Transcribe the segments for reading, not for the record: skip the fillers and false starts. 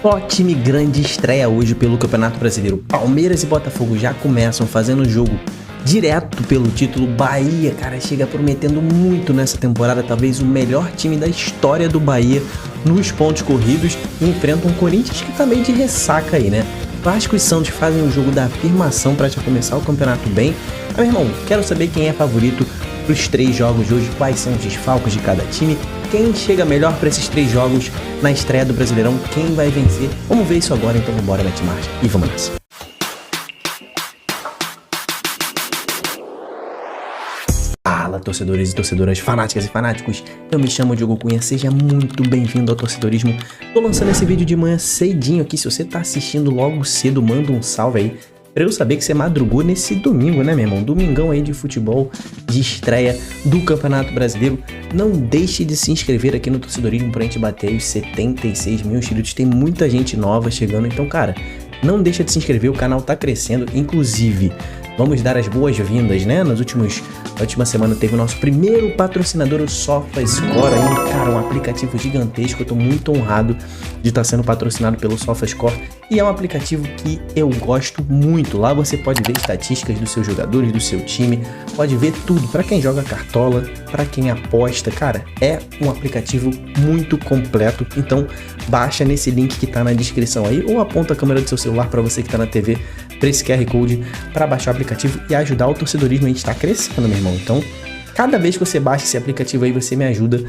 Ó, time grande estreia hoje pelo Campeonato Brasileiro. Palmeiras e Botafogo já começam fazendo jogo direto pelo título. Bahia, cara, chega prometendo muito nessa temporada. Talvez o melhor time da história do Bahia nos pontos corridos. E enfrenta um Corinthians que tá meio de ressaca aí, né? Vasco e Santos fazem o jogo da afirmação para já começar o campeonato bem. Mas, meu irmão, quero saber quem é favorito para os 3 jogos de hoje, quais são os desfalques de cada time, quem chega melhor para esses 3 jogos na estreia do Brasileirão, quem vai vencer. Vamos ver isso agora, então vambora, mete marcha e vamos nessa. Fala, torcedores e torcedoras, fanáticas e fanáticos, eu me chamo Diogo Cunha, seja muito bem-vindo ao Torcedorismo. Tô lançando esse vídeo de manhã cedinho aqui, se você tá assistindo logo cedo, manda um salve aí, pra eu saber que você madrugou nesse domingo, né, meu irmão? Domingão aí de futebol, de estreia do Campeonato Brasileiro. Não deixe de se inscrever aqui no Torcedorismo pra gente bater os 76 mil inscritos, tem muita gente nova chegando, então, cara, não deixa de se inscrever, o canal tá crescendo, inclusive... Vamos dar as boas-vindas, né? Na última semana teve o nosso primeiro patrocinador, o SofaScore, aí, cara, um aplicativo gigantesco. Eu tô muito honrado de estar sendo patrocinado pelo SofaScore e é um aplicativo que eu gosto muito. Lá você pode ver estatísticas dos seus jogadores, do seu time, pode ver tudo. Para quem joga cartola, para quem aposta, cara, é um aplicativo muito completo. Então baixa nesse link que tá na descrição aí ou aponta a câmera do seu celular para você que tá na TV para esse QR Code para baixar o aplicativo e ajudar o torcedorismo. A gente tá crescendo, meu irmão. Então, cada vez que você baixa esse aplicativo aí, você me ajuda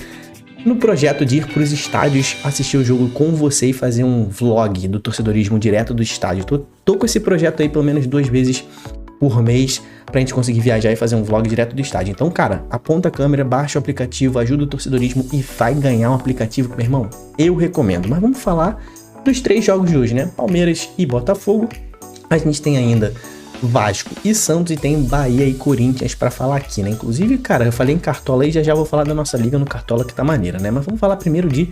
no projeto de ir para os estádios, assistir o jogo com você e fazer um vlog do torcedorismo direto do estádio. Tô com esse projeto aí pelo menos 2 vezes por mês pra gente conseguir viajar e fazer um vlog direto do estádio. Então, cara, aponta a câmera, baixa o aplicativo, ajuda o torcedorismo e vai ganhar um aplicativo que, meu irmão, eu recomendo. Mas vamos falar dos 3 jogos de hoje, né? Palmeiras e Botafogo. A gente tem ainda Vasco e Santos e tem Bahia e Corinthians pra falar aqui, né? Inclusive, cara, eu falei em Cartola e já vou falar da nossa liga no Cartola que tá maneira, né? Mas vamos falar primeiro de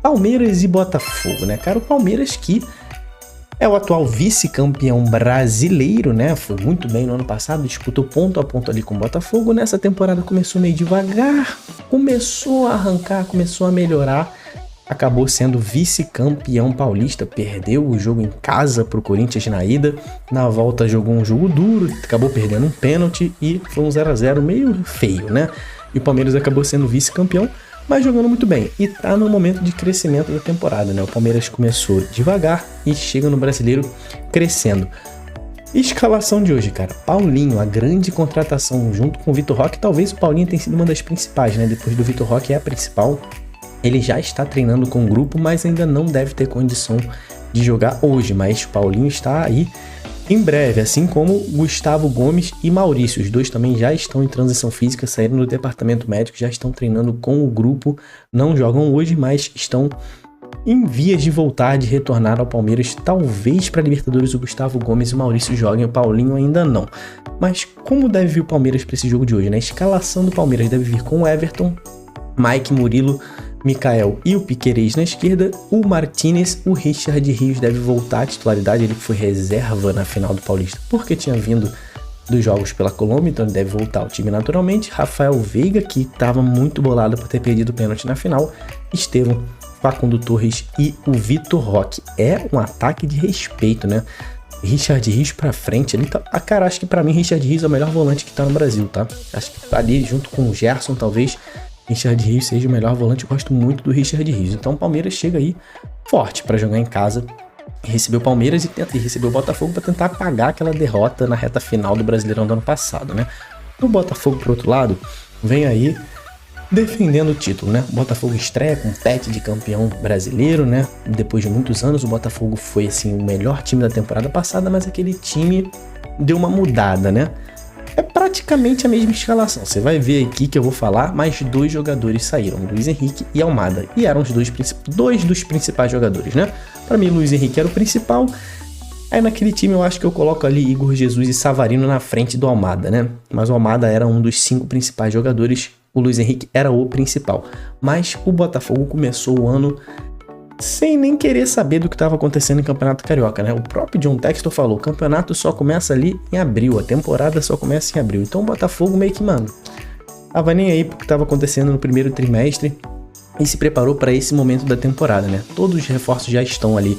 Palmeiras e Botafogo, né? Cara, o Palmeiras que é o atual vice-campeão brasileiro, né? Foi muito bem no ano passado, disputou ponto a ponto ali com o Botafogo. Nessa temporada começou meio devagar, começou a arrancar, começou a melhorar. Acabou sendo vice-campeão paulista, perdeu o jogo em casa pro Corinthians na ida, na volta jogou um jogo duro, acabou perdendo um pênalti e foi um 0x0 meio feio, né? E o Palmeiras acabou sendo vice-campeão, mas jogando muito bem e tá no momento de crescimento da temporada, né? O Palmeiras começou devagar e chega no Brasileiro crescendo. Escalação de hoje, cara, Paulinho, a grande contratação junto com o Vitor Roque, talvez o Paulinho tenha sido uma das principais, né? Depois do Vitor Roque é a principal. Ele já está treinando com o grupo, mas ainda não deve ter condição de jogar hoje. Mas o Paulinho está aí em breve, assim como Gustavo Gomes e Maurício. Os dois também já estão em transição física, saíram do departamento médico, já estão treinando com o grupo. Não jogam hoje, mas estão em vias de voltar, de retornar ao Palmeiras. Talvez para a Libertadores o Gustavo Gomes e o Maurício joguem, o Paulinho ainda não. Mas como deve vir o Palmeiras para esse jogo de hoje, né? A escalação do Palmeiras deve vir com o Everton, Mike, Murilo, Mikael e o Piquerez na esquerda, o Martinez, o Richard Rios deve voltar à titularidade, ele que foi reserva na final do Paulista, porque tinha vindo dos jogos pela Colômbia, então ele deve voltar ao time naturalmente. Rafael Veiga, que estava muito bolado por ter perdido o pênalti na final, Estevão, Facundo Torres e o Vitor Roque. É um ataque de respeito, né? Richard Rios pra frente ali, tá... cara, acho que pra mim Richard Rios é o melhor volante que tá no Brasil, tá? Acho que ali junto com o Gerson, talvez Richard Rios seja o melhor volante. Eu gosto muito do Richard Rios. Então o Palmeiras chega aí forte para jogar em casa e receber o Palmeiras e receber o Botafogo para tentar apagar aquela derrota na reta final do Brasileirão do ano passado, né? O Botafogo, por outro lado, vem aí defendendo o título, né? O Botafogo estreia com pet de campeão brasileiro, né? Depois de muitos anos, o Botafogo foi, assim, o melhor time da temporada passada, mas aquele time deu uma mudada, né? É praticamente a mesma escalação. Você vai ver aqui que eu vou falar, mas 2 jogadores saíram, Luiz Henrique e Almada. E eram os dois dos principais jogadores, né? Pra mim, Luiz Henrique era o principal. Aí naquele time eu acho que eu coloco ali Igor Jesus e Savarino na frente do Almada, né? Mas o Almada era um dos 5 principais jogadores. O Luiz Henrique era o principal. Mas o Botafogo começou o ano sem nem querer saber do que estava acontecendo em Campeonato Carioca, né? O próprio John Textor falou, o campeonato só começa ali em abril, a temporada só começa em abril. Então o Botafogo meio que, mano, tava nem aí porque estava acontecendo no primeiro trimestre. e se preparou para esse momento da temporada, né? Todos os reforços já estão ali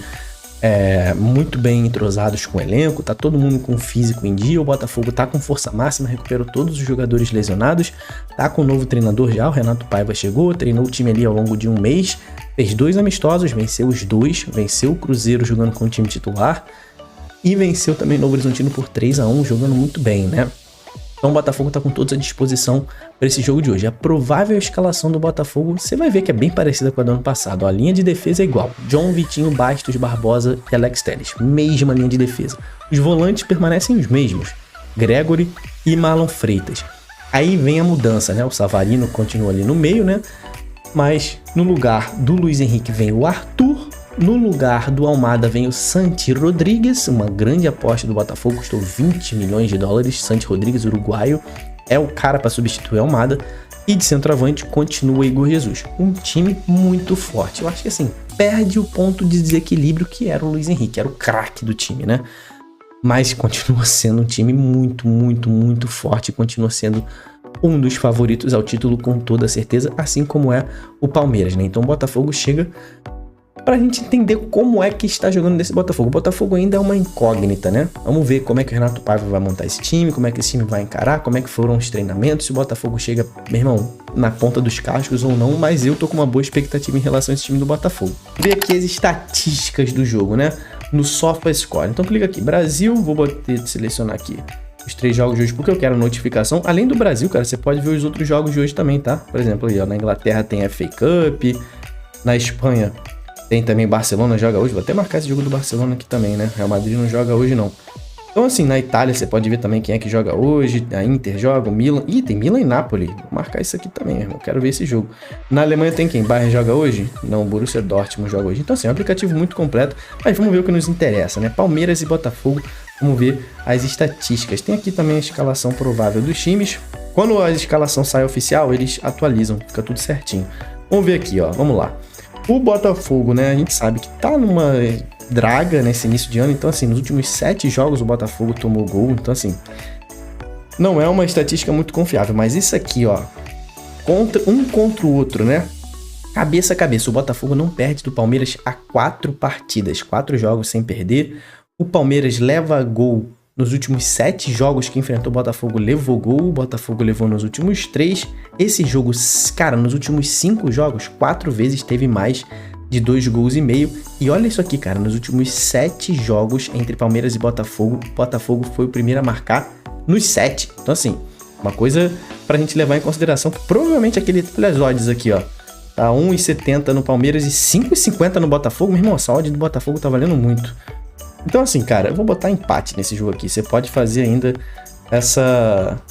muito bem entrosados com o elenco, tá todo mundo com o físico em dia, o Botafogo tá com força máxima, recuperou todos os jogadores lesionados, tá com um novo treinador já, o Renato Paiva chegou, treinou o time ali ao longo de um mês, fez 2 amistosos, venceu os 2, venceu o Cruzeiro jogando com o time titular e venceu também o Novo Horizontino por 3-1, jogando muito bem, né? Então o Botafogo tá com todos à disposição para esse jogo de hoje. A provável escalação do Botafogo, você vai ver que é bem parecida com a do ano passado. Ó, a linha de defesa é igual. John, Vitinho, Bastos, Barbosa e Alex Telles. Mesma linha de defesa. Os volantes permanecem os mesmos. Gregory e Marlon Freitas. Aí vem a mudança, né? O Savarino continua ali no meio, né? Mas no lugar do Luiz Henrique vem o Arthur. No lugar do Almada vem o Santi Rodrigues, uma grande aposta do Botafogo, custou 20 milhões de dólares. Santi Rodrigues, uruguaio, é o cara para substituir o Almada. E de centroavante continua Igor Jesus. Um time muito forte. Eu acho que assim, perde o ponto de desequilíbrio que era o Luiz Henrique, era o craque do time, né? Mas continua sendo um time muito, muito, muito forte. Continua sendo um dos favoritos ao título com toda certeza, assim como é o Palmeiras, né? Então o Botafogo chega pra gente entender como é que está jogando desse Botafogo. O Botafogo ainda é uma incógnita, né? Vamos ver como é que o Renato Paiva vai montar esse time, como é que esse time vai encarar, como é que foram os treinamentos, se o Botafogo chega, meu irmão, na ponta dos cascos ou não, mas eu tô com uma boa expectativa em relação a esse time do Botafogo. Vou ver aqui as estatísticas do jogo, né? No SofaScore. Então clica aqui, Brasil, vou selecionar aqui os 3 jogos de hoje, porque eu quero notificação. Além do Brasil, cara, você pode ver os outros jogos de hoje também, tá? Por exemplo, aí, ó, na Inglaterra tem a FA Cup, na Espanha tem também Barcelona, joga hoje. Vou até marcar esse jogo do Barcelona aqui também, né? Real Madrid não joga hoje, não. Então, assim, na Itália você pode ver também quem é que joga hoje. A Inter joga, o Milan. Ih, tem Milan e Napoli. Vou marcar isso aqui também, irmão. Quero ver esse jogo. Na Alemanha tem quem? Bayern joga hoje? Não, o Borussia Dortmund joga hoje. Então, assim, é um aplicativo muito completo. Mas vamos ver o que nos interessa, né? Palmeiras e Botafogo. Vamos ver as estatísticas. Tem aqui também a escalação provável dos times. Quando a escalação sai oficial, eles atualizam. Fica tudo certinho. Vamos ver aqui, ó. Vamos lá. O Botafogo, né, a gente sabe que tá numa draga nesse início de ano, então assim, nos últimos 7 jogos o Botafogo tomou gol, então assim, não é uma estatística muito confiável, mas isso aqui, ó, contra o outro, né, cabeça a cabeça, o Botafogo não perde do Palmeiras há 4 partidas, 4 jogos sem perder, o Palmeiras leva gol nos últimos 7 jogos que enfrentou o Botafogo, levou gol, o Botafogo levou nos últimos 3. Esse jogo, cara, nos últimos 5 jogos, 4 vezes teve mais de 2,5 gols. E olha isso aqui, cara, nos últimos 7 jogos entre Palmeiras e Botafogo, o Botafogo foi o primeiro a marcar nos 7. Então assim, uma coisa pra gente levar em consideração, que provavelmente aquele odds aqui, ó, tá 1,70 no Palmeiras e 5,50 no Botafogo. Meu irmão, essa odd do Botafogo tá valendo muito. Então assim, cara, eu vou botar empate nesse jogo aqui. Você pode fazer ainda essa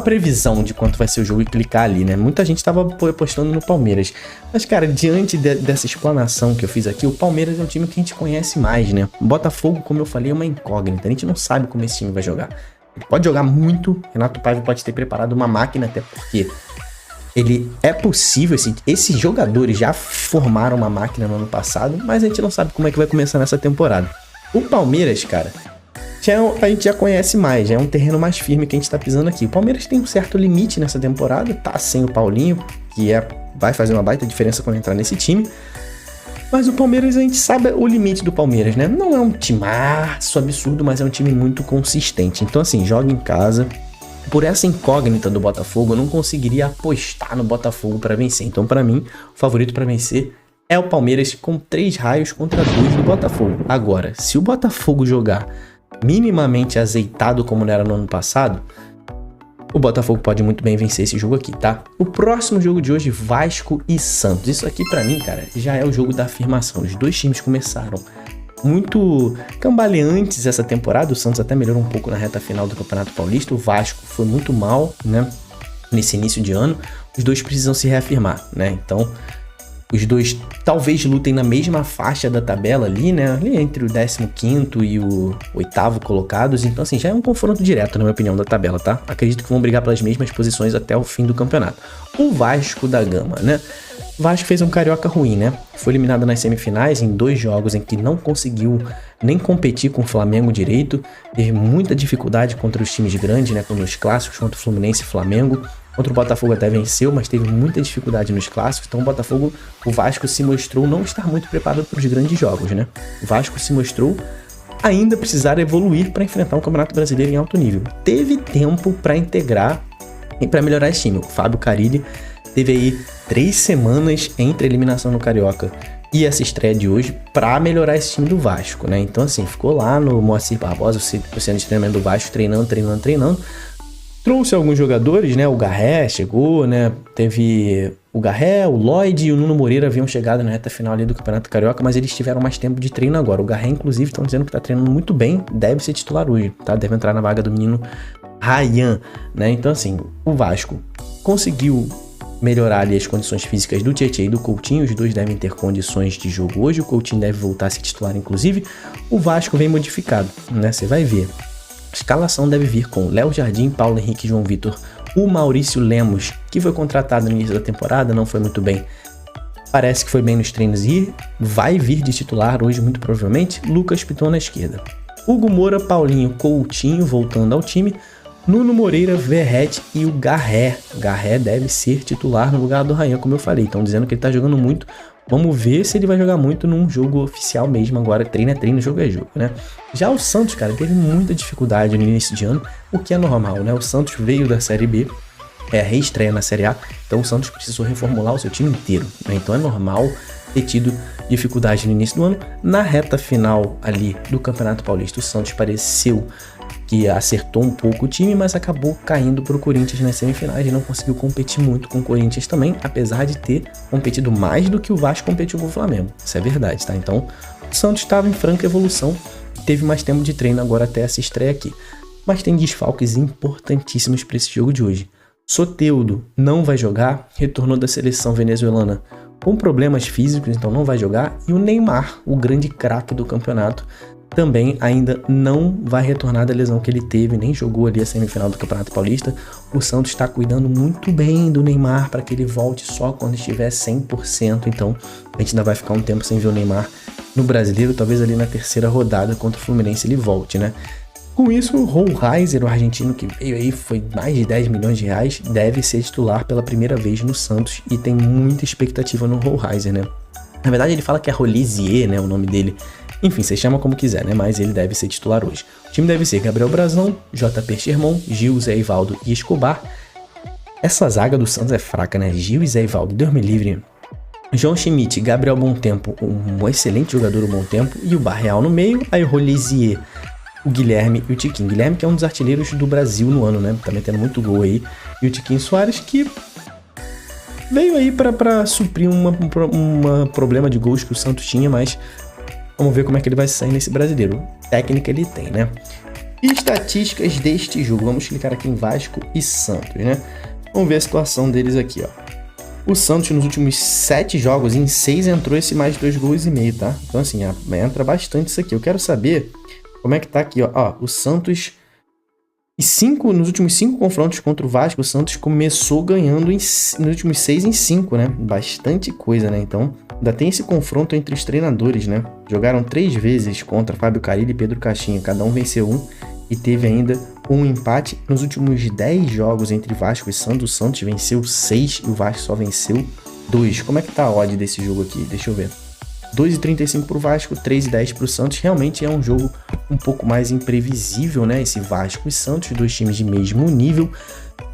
previsão de quanto vai ser o jogo e clicar ali, né? Muita gente tava apostando no Palmeiras. Mas, cara, diante dessa explanação que eu fiz aqui, o Palmeiras é um time que a gente conhece mais, né? O Botafogo, como eu falei, é uma incógnita. A gente não sabe como esse time vai jogar. Ele pode jogar muito. Renato Paiva pode ter preparado uma máquina, até porque ele é possível, assim, esses jogadores já formaram uma máquina no ano passado, mas a gente não sabe como é que vai começar nessa temporada. O Palmeiras, cara, a gente já conhece mais, já é um terreno mais firme que a gente tá pisando aqui. O Palmeiras tem um certo limite nessa temporada, tá sem o Paulinho, que vai fazer uma baita diferença quando entrar nesse time. Mas o Palmeiras, a gente sabe o limite do Palmeiras, né? Não é um timaço absurdo, mas é um time muito consistente. Então, assim, joga em casa. Por essa incógnita do Botafogo, eu não conseguiria apostar no Botafogo para vencer. Então, para mim, o favorito para vencer é o Palmeiras com 3 raios contra 2 do Botafogo. Agora, se o Botafogo jogar minimamente azeitado como era no ano passado, o Botafogo pode muito bem vencer esse jogo aqui, tá? O próximo jogo de hoje, Vasco e Santos. Isso aqui pra mim, cara, já é o jogo da afirmação. Os dois times começaram muito cambaleantes essa temporada. O Santos até melhorou um pouco na reta final do Campeonato Paulista. O Vasco foi muito mal, né, nesse início de ano. Os dois precisam se reafirmar, né? Então, os dois talvez lutem na mesma faixa da tabela ali, né? Ali entre o 15º e o 8º colocados. Então, assim, já é um confronto direto, na minha opinião, da tabela, tá? Acredito que vão brigar pelas mesmas posições até o fim do campeonato. O Vasco da Gama, né? O Vasco fez um carioca ruim, né? Foi eliminado nas semifinais em 2 jogos em que não conseguiu nem competir com o Flamengo direito. Teve muita dificuldade contra os times grandes, né? Nos clássicos contra o Fluminense e Flamengo. Contra o Botafogo até venceu, mas teve muita dificuldade nos clássicos. Então o Vasco se mostrou não estar muito preparado para os grandes jogos, né? O Vasco se mostrou ainda precisar evoluir para enfrentar um Campeonato Brasileiro em alto nível. Teve tempo para integrar e para melhorar esse time. O Fábio Carille teve aí 3 semanas entre a eliminação no Carioca e essa estreia de hoje para melhorar esse time do Vasco, né? Então assim, ficou lá no Moacir Barbosa, o centro de treinamento do Vasco, treinando. Trouxe alguns jogadores, né? O Garré chegou, né? Teve o Garré, o Lloyd e o Nuno Moreira haviam chegado na reta final ali do Campeonato Carioca, mas eles tiveram mais tempo de treino agora. O Garré, inclusive, estão dizendo que tá treinando muito bem, deve ser titular hoje, tá? Deve entrar na vaga do menino Ryan, né? Então assim, o Vasco conseguiu melhorar ali as condições físicas do Tietê e do Coutinho. Os dois devem ter condições de jogo hoje. O Coutinho deve voltar a ser titular, inclusive. O Vasco vem modificado, né? Você vai ver. A escalação deve vir com Léo Jardim, Paulo Henrique, João Vitor, o Maurício Lemos, que foi contratado no início da temporada, não foi muito bem. Parece que foi bem nos treinos e vai vir de titular hoje, muito provavelmente. Lucas Piton na esquerda. Hugo Moura, Paulinho, Coutinho voltando ao time. Nuno Moreira, Verrete e o Garré. Garré deve ser titular no lugar do Ryan, como eu falei. Estão dizendo que ele tá jogando muito. Vamos ver se ele vai jogar muito num jogo oficial mesmo. Agora treino é treino, jogo é jogo, né? Já o Santos, cara, teve muita dificuldade no início de ano, o que é normal, né? O Santos veio da Série B, é a reestreia na Série A, então o Santos precisou reformular o seu time inteiro, né? Então é normal ter tido dificuldade no início do ano. Na reta final ali do Campeonato Paulista, o Santos pareceu que acertou um pouco o time, mas acabou caindo para o Corinthians nas semifinais e não conseguiu competir muito com o Corinthians também, apesar de ter competido mais do que o Vasco competiu com o Flamengo. Isso é verdade, tá? Então, o Santos estava em franca evolução, teve mais tempo de treino agora até essa estreia aqui. Mas tem desfalques importantíssimos para esse jogo de hoje. Soteldo não vai jogar, retornou da seleção venezuelana com problemas físicos, então não vai jogar. E o Neymar, o grande craque do campeonato, também ainda não vai retornar da lesão que ele teve, nem jogou ali a semifinal do Campeonato Paulista. O Santos está cuidando muito bem do Neymar para que ele volte só quando estiver 100%. Então a gente ainda vai ficar um tempo sem ver o Neymar no Brasileiro, talvez ali na terceira rodada contra o Fluminense ele volte, né? Com isso, o Rollheiser, o argentino que veio aí, foi mais de 10 milhões de reais, deve ser titular pela primeira vez no Santos e tem muita expectativa no Rollheiser, né? Na verdade ele fala que é Rolizier, né, o nome dele. Enfim, você chama como quiser, né? Mas ele deve ser titular hoje. O time deve ser Gabriel Brazão, JP Sherman, Gil, Zé Ivaldo e Escobar. Essa zaga do Santos é fraca, né? Gil e Zé Ivaldo, Deus me livre. João Schmidt, Gabriel Bom Tempo, um excelente jogador do Bom Tempo. E o Barreal no meio, aí o Rolizier, o Guilherme e o Tiquinho. Guilherme que é um dos artilheiros do Brasil no ano, né? Tá metendo muito gol aí. E o Tiquinho Soares que veio aí pra suprir um problema de gols que o Santos tinha, mas vamos ver como é que ele vai sair nesse Brasileiro. Técnica ele tem, né? Estatísticas deste jogo. Vamos clicar aqui em Vasco e Santos, né? Vamos ver a situação deles aqui, ó. O Santos nos últimos 7 jogos, em 6 entrou esse mais 2,5 gols, tá? Então assim, entra bastante isso aqui. Eu quero saber como é que tá aqui, ó. O Santos... nos últimos 5 confrontos contra o Vasco, o Santos começou ganhando nos últimos 6 em 5, né? Bastante coisa, né? Então, ainda tem esse confronto entre os treinadores, né? Jogaram 3 vezes contra Fábio Carille e Pedro Caixinha. Cada um venceu um e teve ainda um empate. Nos últimos 10 jogos entre Vasco e Santos, o Santos venceu 6 e o Vasco só venceu 2. Como é que tá a odd desse jogo aqui? Deixa eu ver. 2,35 pro Vasco, 3,10 pro Santos. Realmente é um jogo um pouco mais imprevisível, né? Esse Vasco e Santos, 2 times de mesmo nível.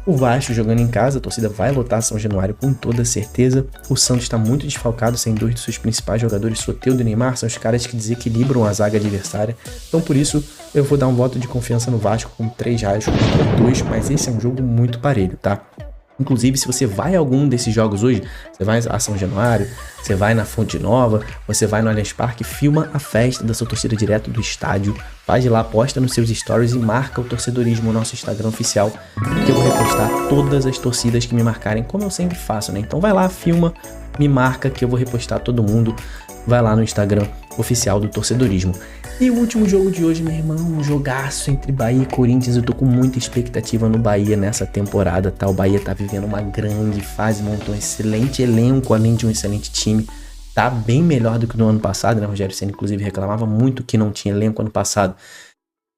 O Vasco jogando em casa, a torcida vai lotar São Januário com toda certeza. O Santos está muito desfalcado, sem 2 de seus principais jogadores, Soteldo e Neymar, são os caras que desequilibram a zaga adversária. Então por isso eu vou dar um voto de confiança no Vasco com 3 reais contra 2, mas esse é um jogo muito parelho, tá? Inclusive, se você vai a algum desses jogos hoje, você vai a São Januário, você vai na Fonte Nova, você vai no Allianz Parque, filma a festa da sua torcida direto do estádio, faz de lá, posta nos seus stories e marca o Torcedorismo, o nosso Instagram oficial, que eu vou repostar todas as torcidas que me marcarem, como eu sempre faço, né? Então vai lá, filma, me marca que eu vou repostar todo mundo, vai lá no Instagram oficial do Torcedorismo. E o último jogo de hoje, meu irmão, um jogaço entre Bahia e Corinthians. Eu tô com muita expectativa no Bahia nessa temporada, tá? O Bahia tá vivendo uma grande fase, montou um excelente elenco, além de um excelente time. Tá bem melhor do que no ano passado, né? O Rogério Ceni, inclusive, reclamava muito que não tinha elenco ano passado.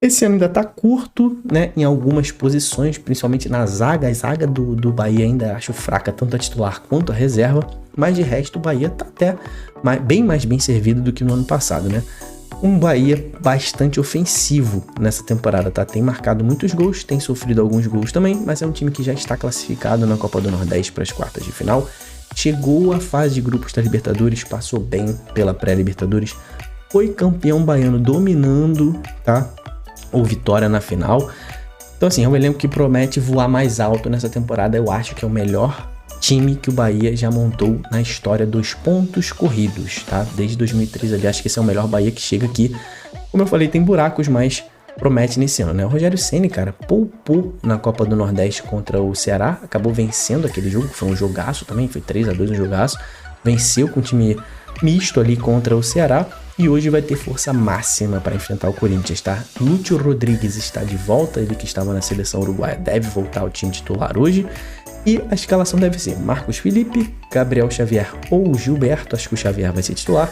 Esse ano ainda tá curto, né, em algumas posições, principalmente na zaga. A zaga do Bahia ainda acho fraca, tanto a titular quanto a reserva, mas de resto o Bahia tá até bem mais bem servido do que no ano passado, né? Um Bahia bastante ofensivo nessa temporada, tá? Tem marcado muitos gols, tem sofrido alguns gols também, mas é um time que já está classificado na Copa do Nordeste para as quartas de final. Chegou à fase de grupos da Libertadores, passou bem pela pré-Libertadores, foi campeão baiano dominando, tá? Ou Vitória na final. Então assim, é um elenco que promete voar mais alto nessa temporada. Eu acho que é o melhor time que o Bahia já montou na história dos pontos corridos, tá? Desde 2013 ali, acho que esse é o melhor Bahia que chega aqui. Como eu falei, tem buracos, mas promete nesse ano, né? O Rogério Ceni, cara, poupou na Copa do Nordeste contra o Ceará, acabou vencendo aquele jogo, foi um jogaço também, foi 3-2 um jogaço, venceu com um time misto ali contra o Ceará. E hoje vai ter força máxima para enfrentar o Corinthians, tá? Lúcio Rodrigues está de volta, ele que estava na seleção uruguaia deve voltar ao time titular hoje. E a escalação deve ser Marcos Felipe, Gabriel Xavier ou Gilberto, acho que o Xavier vai ser titular,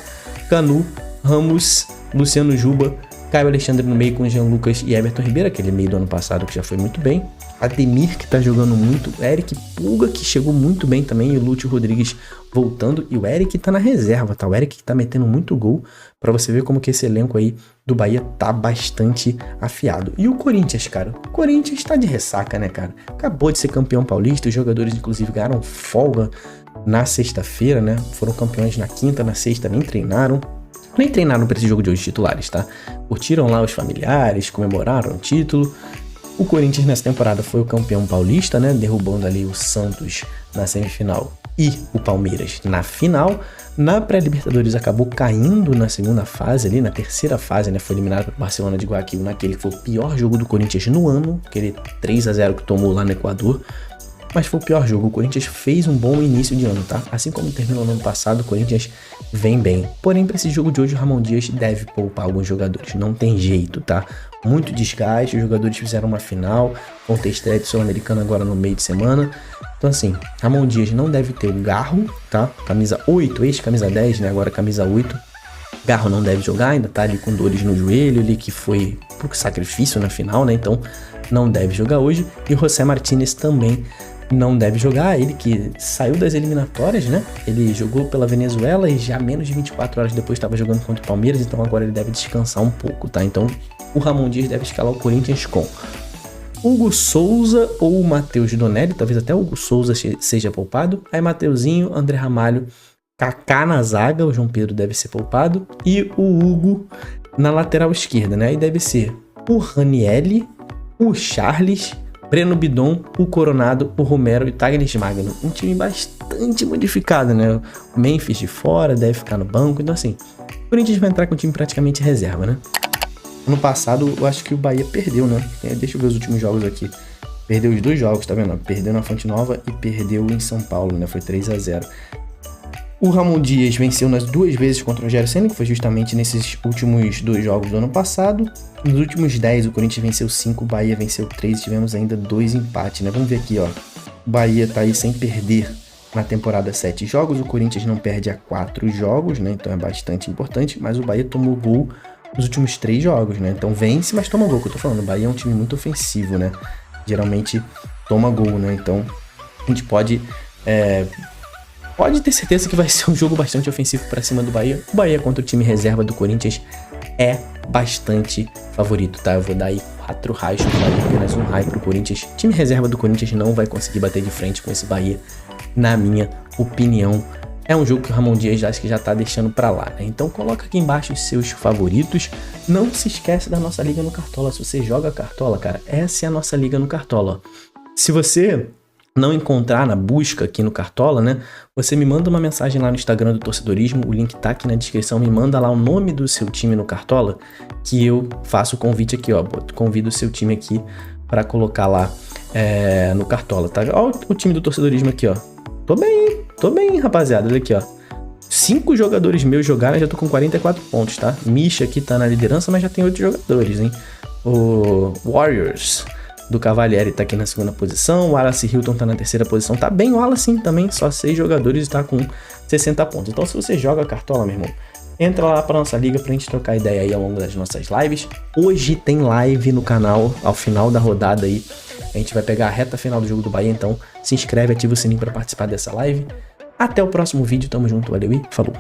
Canu, Ramos, Luciano Juba, Caio Alexandre no meio com Jean Lucas e Everton Ribeiro, aquele meio do ano passado que já foi muito bem. Ademir, que tá jogando muito, Eric Pulga, que chegou muito bem também, e o Lúcio Rodrigues voltando, e o Eric tá na reserva, tá? O Eric que tá metendo muito gol, pra você ver como que esse elenco aí do Bahia tá bastante afiado. E o Corinthians, cara? O Corinthians tá de ressaca, né, cara? Acabou de ser campeão paulista, os jogadores inclusive ganharam folga na sexta-feira, né? Foram campeões na quinta, na sexta nem treinaram pra esse jogo de hoje titulares, tá? Curtiram lá os familiares, comemoraram o título. O Corinthians nessa temporada foi o campeão paulista, né? Derrubando ali o Santos na semifinal e o Palmeiras na final. Na pré-Libertadores acabou caindo na segunda fase ali, na terceira fase, né? Foi eliminado pelo Barcelona de Guayaquil naquele que foi o pior jogo do Corinthians no ano, aquele 3-0 que tomou lá no Equador. Mas foi o pior jogo. O Corinthians fez um bom início de ano, tá? Assim como terminou no ano passado, o Corinthians vem bem. Porém, para esse jogo de hoje, o Ramon Dias deve poupar alguns jogadores. Não tem jeito, tá? Muito desgaste, os jogadores fizeram uma final, vão ter estreia de Sul-Americana agora no meio de semana. Então assim, Ramon Dias não deve ter o Garro, tá? Camisa 8, ex-camisa 10, né? Agora camisa 8. Garro não deve jogar, ainda tá ali com dores no joelho, ali que foi pro sacrifício na final, né? Então não deve jogar hoje. E o José Martínez também não deve jogar, ele que saiu das eliminatórias, né? Ele jogou pela Venezuela e já menos de 24 horas depois estava jogando contra o Palmeiras, então agora ele deve descansar um pouco, tá? Então o Ramon Dias deve escalar o Corinthians com Hugo Souza ou Matheus Donelli, talvez até o Hugo Souza seja poupado, aí Mateuzinho, André Ramalho, Kaká na zaga, o João Pedro deve ser poupado, e o Hugo na lateral esquerda, né? Aí deve ser o Ranielli, o Charles, Breno Bidon, o Coronado, o Romero e o Thales Magno. Um time bastante modificado, né? O Memphis de fora, deve ficar no banco. Então assim, o Corinthians vai entrar com o time praticamente reserva, né? Ano passado, eu acho que o Bahia perdeu, né? Deixa eu ver os últimos jogos aqui. Perdeu os 2 jogos, tá vendo? Perdeu na Fonte Nova e perdeu em São Paulo, né? Foi 3-0. O Ramon Dias venceu nas 2 vezes contra o Rogério Ceni, que foi justamente nesses últimos 2 jogos do ano passado. Nos últimos 10, o Corinthians venceu 5, o Bahia venceu 3 e tivemos ainda 2 empates, né? Vamos ver aqui, ó. O Bahia tá aí sem perder na temporada 7 jogos, o Corinthians não perde há 4 jogos, né? Então é bastante importante, mas o Bahia tomou gol nos últimos 3 jogos, né? Então vence, mas toma gol, que eu tô falando. O Bahia é um time muito ofensivo, né? Geralmente toma gol, né? Então a gente pode ter certeza que vai ser um jogo bastante ofensivo para cima do Bahia. O Bahia contra o time reserva do Corinthians é bastante favorito, tá? Eu vou dar aí 4 raios pro Bahia, apenas 1 raio pro Corinthians. O time reserva do Corinthians não vai conseguir bater de frente com esse Bahia, na minha opinião. É um jogo que o Ramon Dias acho que já tá deixando pra lá, né? Então coloca aqui embaixo os seus favoritos. Não se esquece da nossa Liga no Cartola. Se você joga Cartola, cara, essa é a nossa Liga no Cartola. Se você não encontrar na busca aqui no Cartola, né? Você me manda uma mensagem lá no Instagram do Torcedorismo, o link tá aqui na descrição, me manda lá o nome do seu time no Cartola, que eu faço o convite aqui, ó, convido o seu time aqui para colocar lá no Cartola, tá? Ó o time do Torcedorismo aqui, ó. Tô bem, rapaziada, olha aqui, ó. 5 jogadores meus jogaram, já tô com 44 pontos, tá? Misha aqui tá na liderança, mas já tem 8 jogadores, hein? O Warriors do Cavalieri tá aqui na 2ª posição, o Wallace Hilton tá na 3ª posição, tá bem o Wallace também, só 6 jogadores e tá com 60 pontos. Então se você joga Cartola, meu irmão, Entra lá pra nossa liga pra gente trocar ideia aí ao longo das nossas lives. Hoje tem live no canal, ao final da rodada aí. A gente vai pegar a reta final do jogo do Bahia, então se inscreve, ativa o sininho pra participar dessa live. Até o próximo vídeo, tamo junto, valeu e falou!